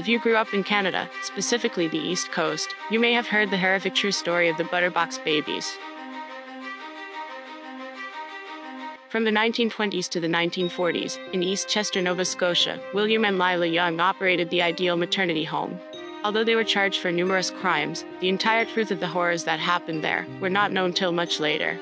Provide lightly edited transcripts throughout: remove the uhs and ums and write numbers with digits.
If you grew up in Canada, specifically the East Coast, you may have heard the horrific true story of the Butterbox babies. From the 1920s to the 1940s, in East Chester, Nova Scotia, William and Lila Young operated the Ideal Maternity Home. Although they were charged for numerous crimes, the entire truth of the horrors that happened there were not known till much later.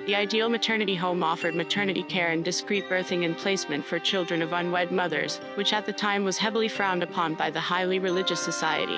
The Ideal Maternity Home offered maternity care and discreet birthing and placement for children of unwed mothers, which at the time was heavily frowned upon by the highly religious society.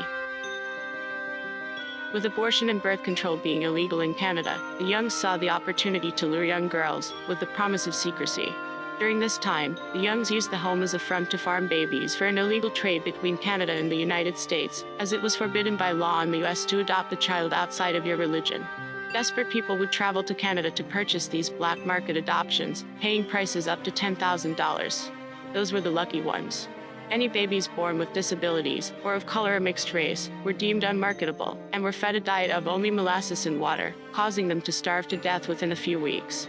With abortion and birth control being illegal in Canada, the Youngs saw the opportunity to lure young girls, with the promise of secrecy. During this time, the Youngs used the home as a front to farm babies for an illegal trade between Canada and the United States, as it was forbidden by law in the US to adopt a child outside of your religion. Desperate people would travel to Canada to purchase these black market adoptions, paying prices up to $10,000. Those were the lucky ones. Any babies born with disabilities, or of color or mixed race, were deemed unmarketable, and were fed a diet of only molasses and water, causing them to starve to death within a few weeks.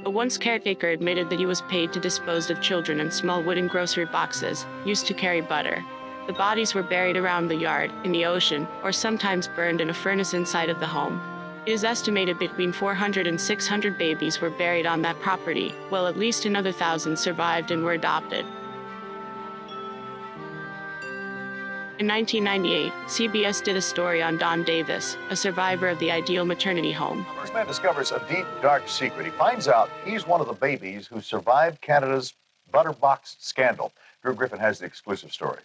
A once caretaker admitted that he was paid to dispose of children in small wooden grocery boxes, used to carry butter. The bodies were buried around the yard, in the ocean, or sometimes burned in a furnace inside of the home. It is estimated between 400 and 600 babies were buried on that property, while at least another 1,000 survived and were adopted. In 1998, CBS did a story on Don Davis, a survivor of the Ideal Maternity Home. This man discovers a deep, dark secret. He finds out he's one of the babies who survived Canada's Butterbox scandal. Drew Griffin has the exclusive story.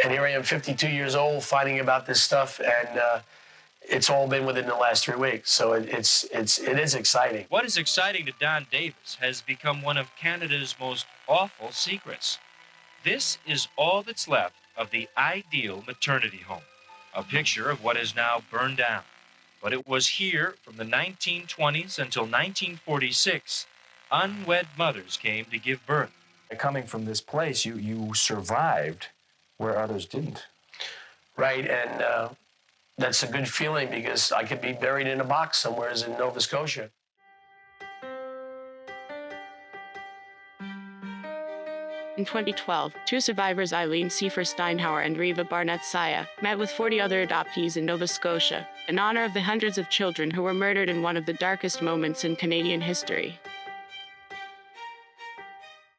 And here I am, 52 years old, finding about this stuff, and it's all been within the last 3 weeks. So it is exciting. What is exciting to Don Davis has become one of Canada's most awful secrets. This is all that's left of the Ideal Maternity Home, a picture of what is now burned down. But it was here from the 1920s until 1946, unwed mothers came to give birth. Coming from this place, you survived where others didn't. Right, and that's a good feeling because I could be buried in a box somewhere in Nova Scotia. In 2012, two survivors, Eileen Seifer Steinhauer and Reva Barnett-Saya, met with 40 other adoptees in Nova Scotia, in honor of the hundreds of children who were murdered in one of the darkest moments in Canadian history.